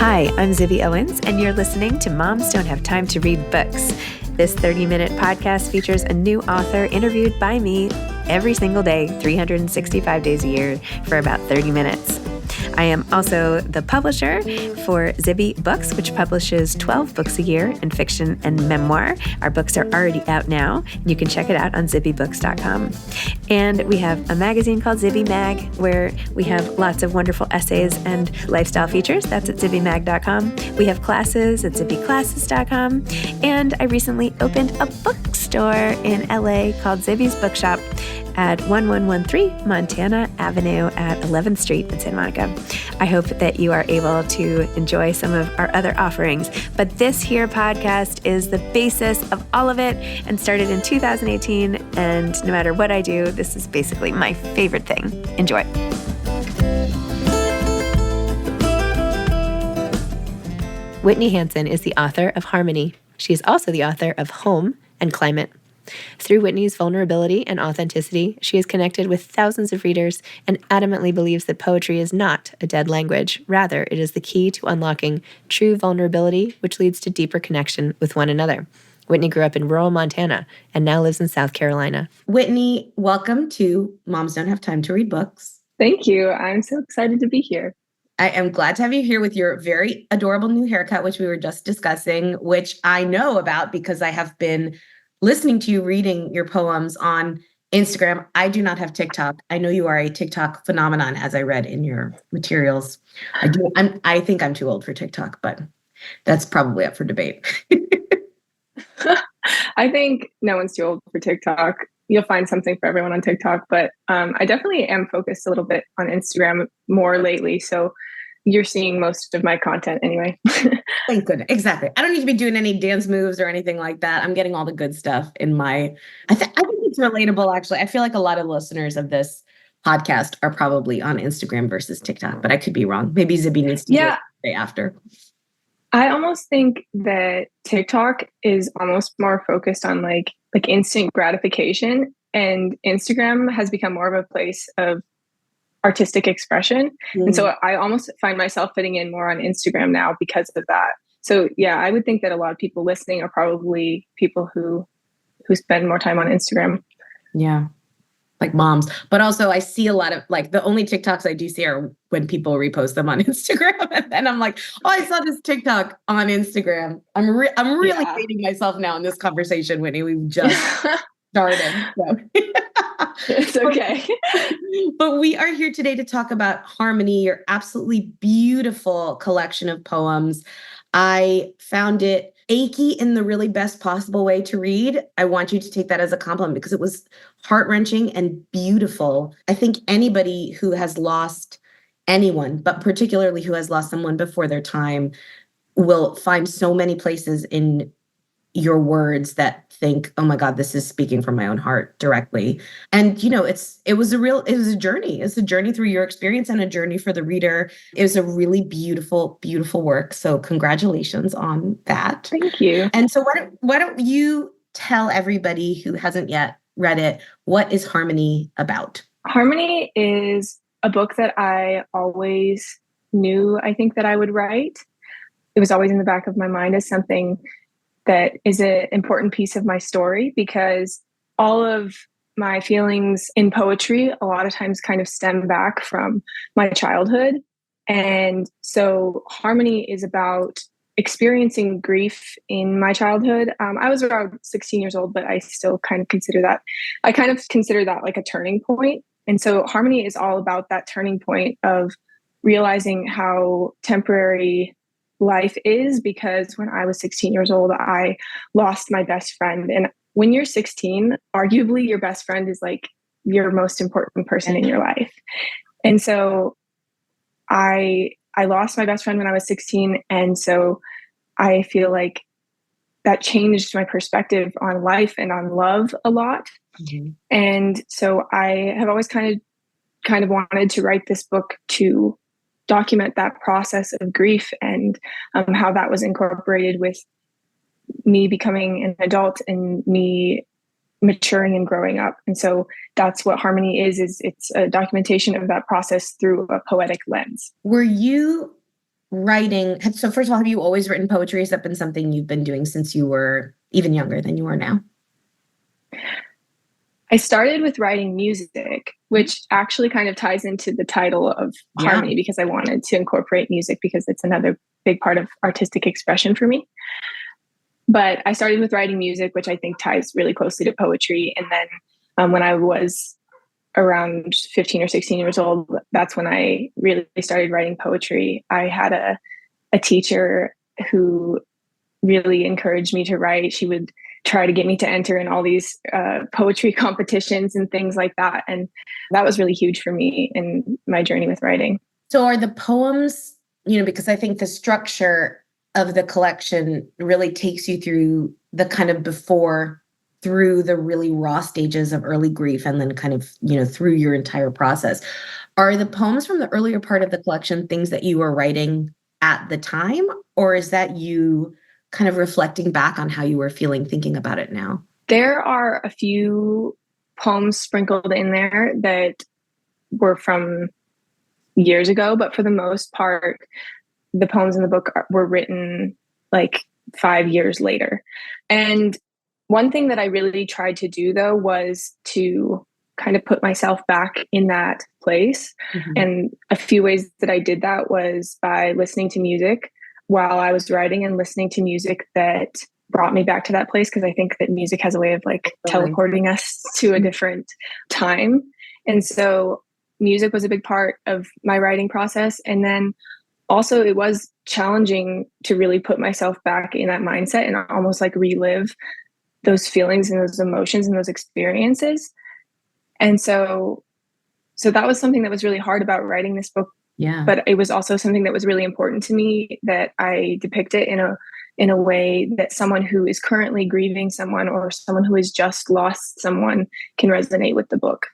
Hi, I'm Zibby Owens, and you're listening to Moms Don't Have Time to Read Books. This 30-minute podcast features a new author interviewed by me every single day, 365 days a year, for about 30 minutes. I am also the publisher for Zibby Books, which publishes 12 books a year in fiction and memoir. Our books are already out now. You can check it out on zibbybooks.com. And we have a magazine called Zibby Mag, where we have lots of wonderful essays and lifestyle features. That's at zibbymag.com. We have classes at zibbyclasses.com. And I recently opened a bookstore in LA called Zibby's Bookshop at 1113 Montana Avenue at 11th Street in Santa Monica. I hope that you are able to enjoy some of our other offerings, but this here podcast is the basis of all of it and started in 2018, and no matter what I do, this is basically my favorite thing. Enjoy. Whitney Hanson is the author of Harmony. She is also the author of Home and Climate. Through Whitney's vulnerability and authenticity, she is connected with thousands of readers and adamantly believes that poetry is not a dead language. Rather, it is the key to unlocking true vulnerability, which leads to deeper connection with one another. Whitney grew up in rural Montana and now lives in South Carolina. Whitney, welcome to Moms Don't Have Time to Read Books. Thank you. I'm so excited to be here. I am glad to have you here with your very adorable new haircut, which we were just discussing, which I know about because I have been listening to you reading your poems on Instagram. I do not have TikTok. I know you are a TikTok phenomenon, as I read in your materials. I think I'm too old for TikTok, but that's probably up for debate. I think no one's too old for TikTok. You'll find something for everyone on TikTok, but I definitely am focused a little bit on Instagram more lately. So you're seeing most of my content anyway. Thank goodness. Exactly. I don't need to be doing any dance moves or anything like that. I'm getting all the good stuff in my, I think it's relatable, actually. I feel like a lot of listeners of this podcast are probably on Instagram versus TikTok, but I could be wrong. Maybe Zibby needs to do it the day after. I almost think that TikTok is almost more focused on like instant gratification, and Instagram has become more of a place of artistic expression. And so I almost find myself fitting in more on Instagram now because of that. So yeah, I would think that a lot of people listening are probably people who spend more time on Instagram. Yeah. Like moms. But also I see a lot of like the only TikToks I do see are when people repost them on Instagram. And I'm like, oh, I saw this TikTok on Instagram. I'm really hating myself now in this conversation, Whitney. We've just started. So. It's okay. But we are here today to talk about Harmony, your absolutely beautiful collection of poems. I found it achy in the really best possible way to read. I want you to take that as a compliment because it was heart-wrenching and beautiful. I think anybody who has lost anyone, but particularly who has lost someone before their time, will find so many places in your words that think, oh my God, this is speaking from my own heart directly. And, you know, it was a journey. It's a journey through your experience and a journey for the reader. It was a really beautiful, beautiful work. So congratulations on that. Thank you. And so why don't you tell everybody who hasn't yet read it, what is Harmony about? Harmony is a book that I always knew, I think, that I would write. It was always in the back of my mind as something that is an important piece of my story, because all of my feelings in poetry a lot of times kind of stem back from my childhood. And so Harmony is about experiencing grief in my childhood. I was around 16 years old, but I still kind of consider that like a turning point. And so Harmony is all about that turning point of realizing how temporary life is, because when I was 16 years old, I lost my best friend. And when you're 16, arguably your best friend is like your most important person in your life. And so I lost my best friend when I was 16. And so I feel like that changed my perspective on life and on love a lot. Mm-hmm. And so I have always kind of wanted to write this book to document that process of grief and how that was incorporated with me becoming an adult and me maturing and growing up. And so that's what Harmony is it's a documentation of that process through a poetic lens. Were you writing, so first of all, have you always written poetry? Has that been something you've been doing since you were even younger than you are now? I started with writing music, which actually kind of ties into the title of Harmony, because I wanted to incorporate music because it's another big part of artistic expression for me. But I started with writing music, which I think ties really closely to poetry. And then when I was around 15 or 16 years old, that's when I really started writing poetry. I had a teacher who really encouraged me to write. She would try to get me to enter in all these poetry competitions and things like that. And that was really huge for me in my journey with writing. So are the poems, because I think the structure of the collection really takes you through the kind of before, through the really raw stages of early grief, and then kind of, through your entire process. Are the poems from the earlier part of the collection things that you were writing at the time, or is that you kind of reflecting back on how you were feeling, thinking about it now? There are a few poems sprinkled in there that were from years ago, but for the most part, the poems in the book were written like 5 years later. And one thing that I really tried to do, though, was to kind of put myself back in that place. Mm-hmm. And a few ways that I did that was by listening to music while I was writing, and listening to music that brought me back to that place, because I think that music has a way of like teleporting us to a different time. And so music was a big part of my writing process. And then also it was challenging to really put myself back in that mindset and almost like relive those feelings and those emotions and those experiences. And so that was something that was really hard about writing this book. Yeah. But it was also something that was really important to me, that I depict it in a way that someone who is currently grieving someone, or someone who has just lost someone, can resonate with the book.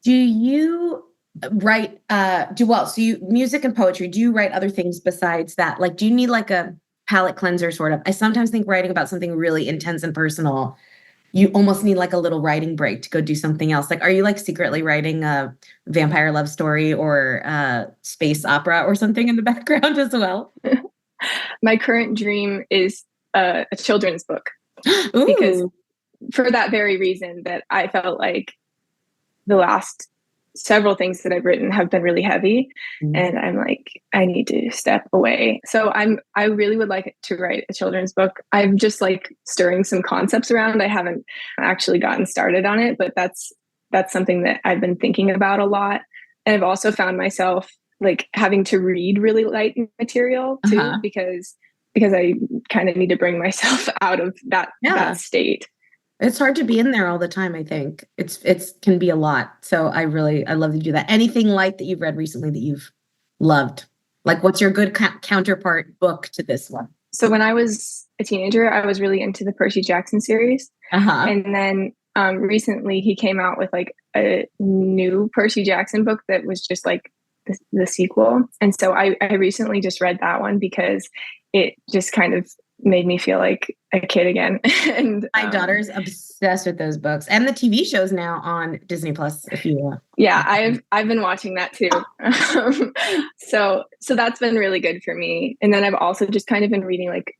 Do you write so you music and poetry, do you write other things besides that? Like, do you need like a palate cleanser sort of? I sometimes think writing about something really intense and personal, you almost need like a little writing break to go do something else. Like, are you like secretly writing a vampire love story or a space opera or something in the background as well? My current dream is a children's book. Because for that very reason, that I felt like the last several things that I've written have been really heavy. Mm-hmm. And I'm like, I need to step away. So I really would like to write a children's book. I'm just like stirring some concepts around. I haven't actually gotten started on it, but that's something that I've been thinking about a lot. And I've also found myself like having to read really light material too, because I kind of need to bring myself out of that state. It's hard to be in there all the time. I think it's can be a lot. So I love to do that. Anything light that you've read recently that you've loved? Like, what's your good counterpart book to this one? So when I was a teenager, I was really into the Percy Jackson series. And then recently he came out with like a new Percy Jackson book that was just like the sequel. And so I recently just read that one because it just kind of made me feel like a kid again. And my daughter's obsessed with those books and the TV shows now on Disney Plus. If you want. Yeah, I've been watching that too. So that's been really good for me. And then I've also just kind of been reading like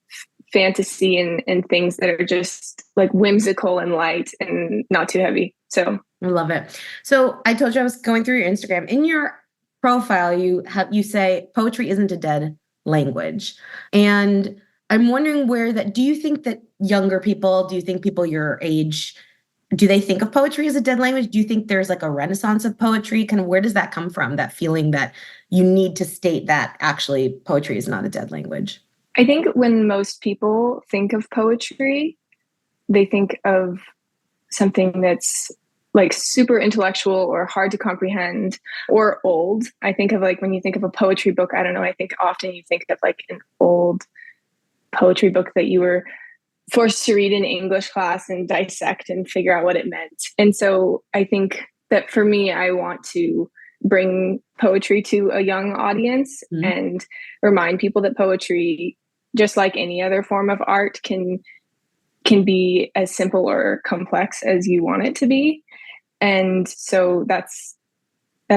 fantasy and things that are just like whimsical and light and not too heavy. So I love it. So I told you I was going through your Instagram. In your profile, you say poetry isn't a dead language. And I'm wondering do you think that younger people, do you think people your age, do they think of poetry as a dead language? Do you think there's like a renaissance of poetry? Kind of where does that come from? That feeling that you need to state that actually poetry is not a dead language? I think when most people think of poetry, they think of something that's like super intellectual or hard to comprehend or old. I think of like when you think of a poetry book, I don't know, I think often you think of like an old poetry book that you were forced to read in English class and dissect and figure out what it meant. And so I think that for me, I want to bring poetry to a young audience and remind people that poetry, just like any other form of art, can be as simple or complex as you want it to be. And so that's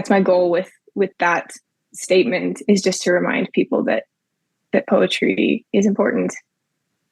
my goal with that statement, is just to remind people that that poetry is important.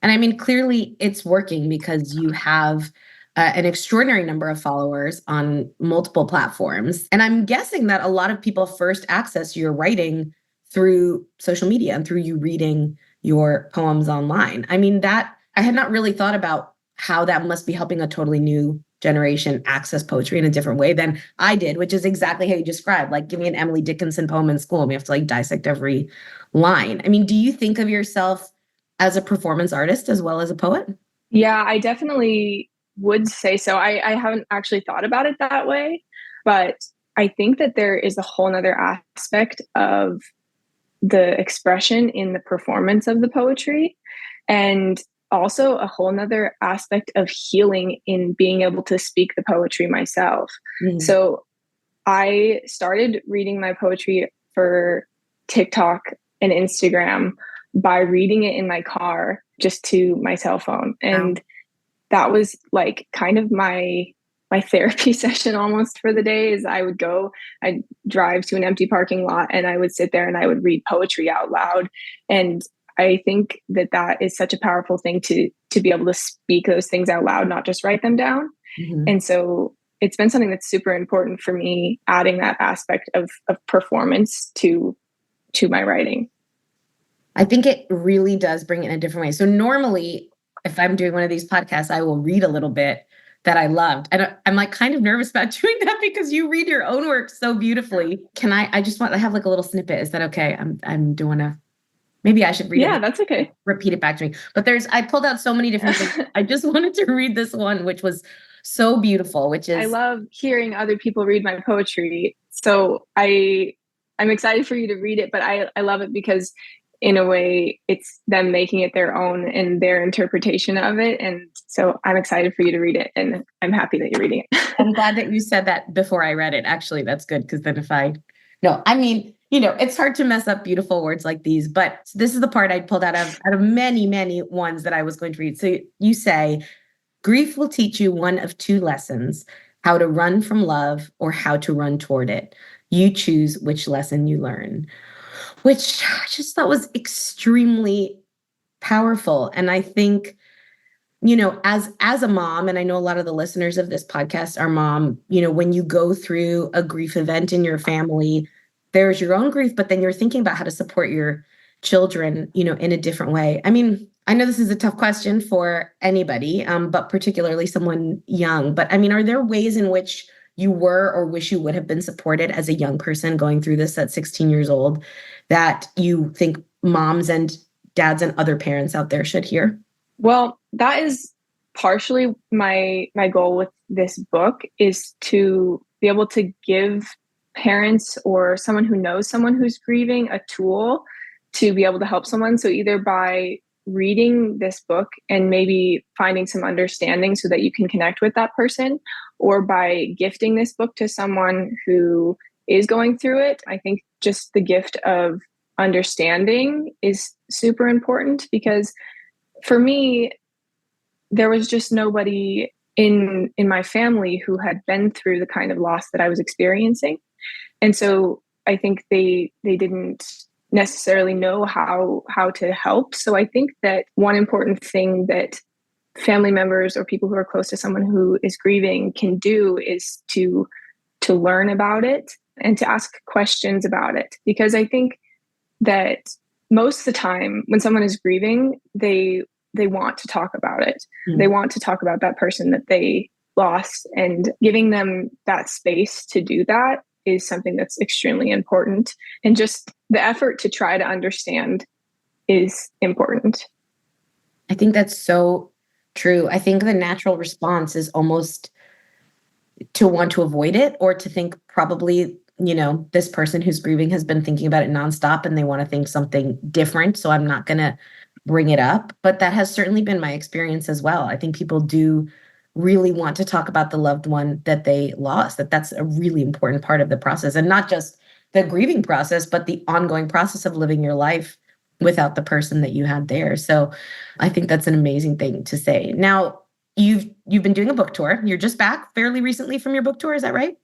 And I mean, clearly it's working because you have an extraordinary number of followers on multiple platforms. And I'm guessing that a lot of people first access your writing through social media and through you reading your poems online. I mean, that I had not really thought about how that must be helping a totally new generation access poetry in a different way than I did, which is exactly how you described. Like, give me an Emily Dickinson poem in school and we have to like dissect every line. I mean, do you think of yourself as a performance artist as well as a poet? Yeah, I definitely would say so. I haven't actually thought about it that way, but I think that there is a whole nother aspect of the expression in the performance of the poetry, and also a whole nother aspect of healing in being able to speak the poetry myself. Mhm. So I started reading my poetry for TikTok and Instagram by reading it in my car just to my cell phone. And that was like kind of my therapy session almost for the day. Is I'd drive to an empty parking lot and I would sit there and I would read poetry out loud. And I think that that is such a powerful thing to be able to speak those things out loud, not just write them down. Mhm. And so it's been something that's super important for me, adding that aspect of performance to my writing. I think it really does bring it in a different way. So normally, if I'm doing one of these podcasts, I will read a little bit that I loved. And I'm like kind of nervous about doing that because you read your own work so beautifully. Can I just want to have like a little snippet. Is that okay? I'm doing maybe I should read Yeah, it. that's okay. Repeat it back to me. But I pulled out so many different things. I just wanted to read this one, which was so beautiful, which I is, love hearing other people read my poetry. So I'm excited for you to read it, but I love it because in a way it's them making it their own and their interpretation of it. And so I'm excited for you to read it and I'm happy that you're reading it. I'm glad that you said that before I read it. Actually, that's good because then no, I mean, it's hard to mess up beautiful words like these, but this is the part I pulled out of many, many ones that I was going to read. So you say, grief will teach you one of two lessons, how to run from love or how to run toward it. You choose which lesson you learn, which I just thought was extremely powerful. And I think, as a mom, and I know a lot of the listeners of this podcast are mom, when you go through a grief event in your family, there's your own grief, but then you're thinking about how to support your children, in a different way. I mean, I know this is a tough question for anybody, but particularly someone young. But I mean, are there ways in which you were or wish you would have been supported as a young person going through this at 16 years old that you think moms and dads and other parents out there should hear? Well, that is partially my goal with this book, is to be able to give parents or someone who knows someone who's grieving a tool to be able to help someone. So either by reading this book and maybe finding some understanding so that you can connect with that person, or by gifting this book to someone who is going through it. I think just the gift of understanding is super important, because for me, there was just nobody in my family who had been through the kind of loss that I was experiencing. And so I think they didn't necessarily know how to help. So I think that one important thing that family members or people who are close to someone who is grieving can do is to learn about it and to ask questions about it. Because I think that most of the time when someone is grieving, they want to talk about it. Mm. They want to talk about that person that they lost, and giving them that space to do that is something that's extremely important. And just the effort to try to understand is important. I think that's so true. I think the natural response is almost to want to avoid it, or to think probably, this person who's grieving has been thinking about it nonstop and they want to think something different. So I'm not going to bring it up. But that has certainly been my experience as well. I think people do really want to talk about the loved one that they lost, that's a really important part of the process, and not just the grieving process, but the ongoing process of living your life without the person that you had there. So I think that's an amazing thing to say. Now, you've been doing a book tour. You're just back fairly recently from your book tour. Is that right?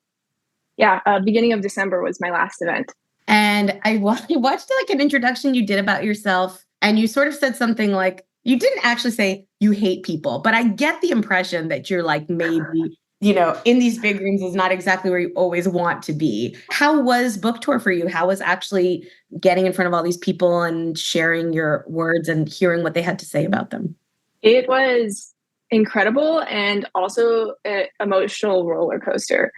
Yeah. Beginning of December was my last event. And I watched like an introduction you did about yourself, and you sort of said something like, you didn't actually say you hate people, but I get the impression that you're like, maybe, in these big rooms is not exactly where you always want to be. How was book tour for you? How was actually getting in front of all these people and sharing your words and hearing what they had to say about them? It was incredible and also an emotional roller coaster.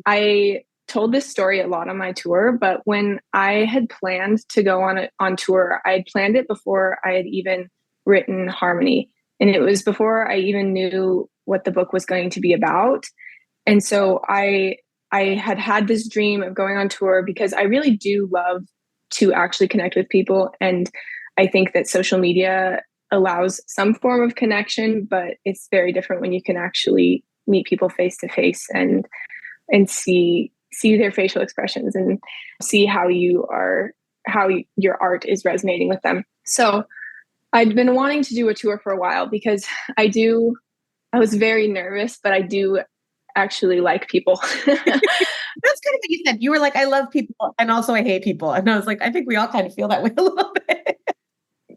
I told this story a lot on my tour, but when I had planned to go on tour, I had planned it before I had even written Harmony. And it was before I even knew what the book was going to be about. And so I had this dream of going on tour because I really do love to actually connect with people. And I think that social media allows some form of connection, but it's very different when you can actually meet people face to face and see their facial expressions and see how your art is resonating with them. So I'd been wanting to do a tour for a while because I was very nervous, but I do actually like people. That's kind of what you said. You were like, I love people and also I hate people. And I was like, I think we all kind of feel that way a little bit.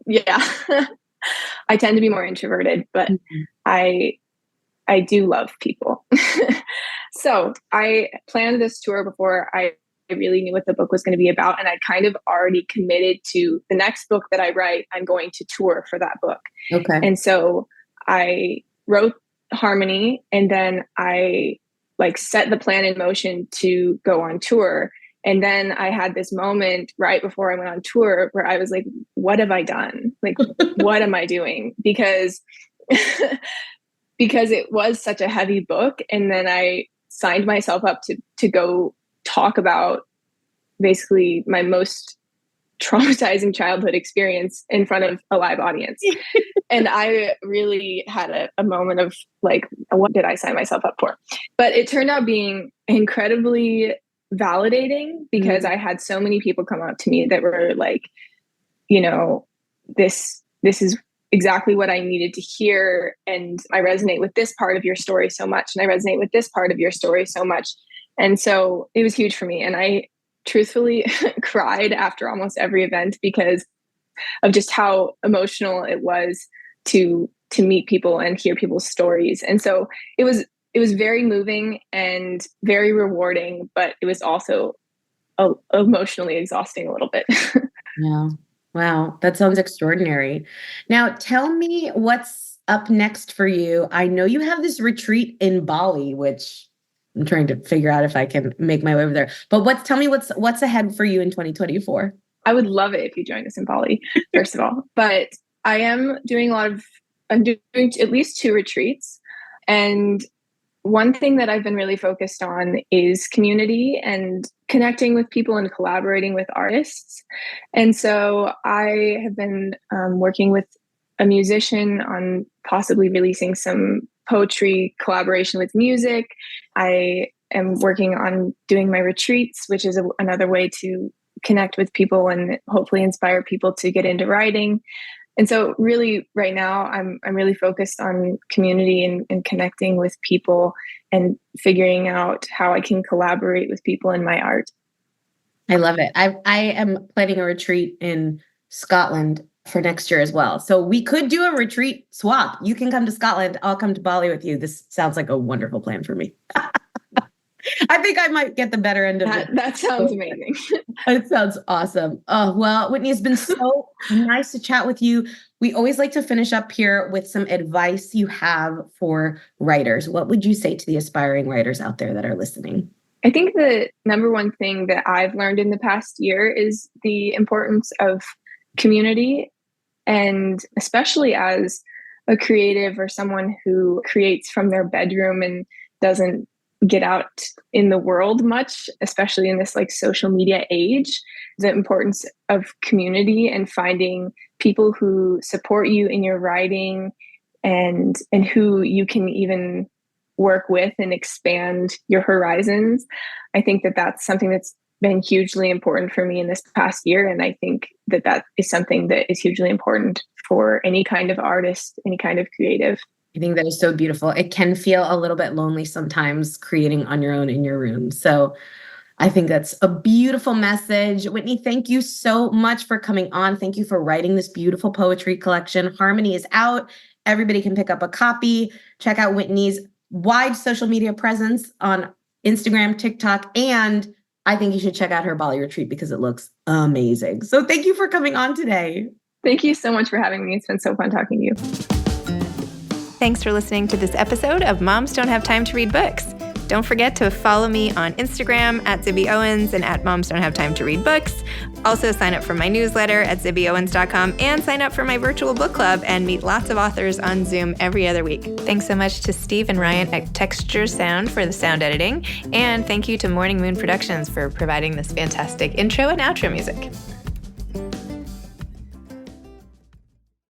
Yeah. I tend to be more introverted, but I do love people. So I planned this tour before I really knew what the book was going to be about. And I kind of already committed to the next book that I write, I'm going to tour for that book. Okay. And so I wrote Harmony, and then I set the plan in motion to go on tour. And then I had this moment right before I went on tour where I was like, what have I done? Like, what am I doing? Because it was such a heavy book. And then I signed myself up to go talk about basically my most traumatizing childhood experience in front of a live audience. And I really had a moment of like, what did I sign myself up for? But it turned out being incredibly validating because I had so many people come up to me that were like, this is exactly what I needed to hear. And I resonate with this part of your story so much. And I resonate with this part of your story so much. And so it was huge for me. And I truthfully cried after almost every event because of just how emotional it was to meet people and hear people's stories. And so it was very moving and very rewarding, but it was also emotionally exhausting a little bit. Yeah. Wow. That sounds extraordinary. Now tell me what's up next for you. I know you have this retreat in Bali, which I'm trying to figure out if I can make my way over there. But tell me what's ahead for you in 2024? I would love it if you joined us in Bali, first of all. But I'm doing at least 2 retreats. And one thing that I've been really focused on is community and connecting with people and collaborating with artists. And so I have been working with a musician on possibly releasing some poetry collaboration with music. I am working on doing my retreats, which is another way to connect with people and hopefully inspire people to get into writing. And so really right now I'm really focused on community and connecting with people and figuring out how I can collaborate with people in my art. I love it. I am planning a retreat in Scotland for next year as well. So we could do a retreat swap. You can come to Scotland. I'll come to Bali with you. This sounds like a wonderful plan for me. I think I might get the better end of it. That sounds amazing. It sounds awesome. Oh, well, Whitney, it's been so nice to chat with you. We always like to finish up here with some advice you have for writers. What would you say to the aspiring writers out there that are listening? I think the number one thing that I've learned in the past year is the importance of community, and especially as a creative or someone who creates from their bedroom and doesn't get out in the world much, especially in this social media age, the importance of community and finding people who support you in your writing and who you can even work with and expand your horizons. I think that that's something that's been hugely important for me in this past year. And I think that that is something that is hugely important for any kind of artist, any kind of creative. I think that is so beautiful. It can feel a little bit lonely sometimes creating on your own in your room. So I think that's a beautiful message. Whitney, thank you so much for coming on. Thank you for writing this beautiful poetry collection. Harmony is out. Everybody can pick up a copy. Check out Whitney's wide social media presence on Instagram, TikTok, and I think you should check out her Bali retreat because it looks amazing. So thank you for coming on today. Thank you so much for having me. It's been so fun talking to you. Thanks for listening to this episode of Moms Don't Have Time to Read Books. Don't forget to follow me on Instagram at Zibby Owens and at Moms Don't Have Time to Read Books. Also sign up for my newsletter at zibbyowens.com and sign up for my virtual book club and meet lots of authors on Zoom every other week. Thanks so much to Steve and Ryan at Texture Sound for the sound editing. And thank you to Morning Moon Productions for providing this fantastic intro and outro music.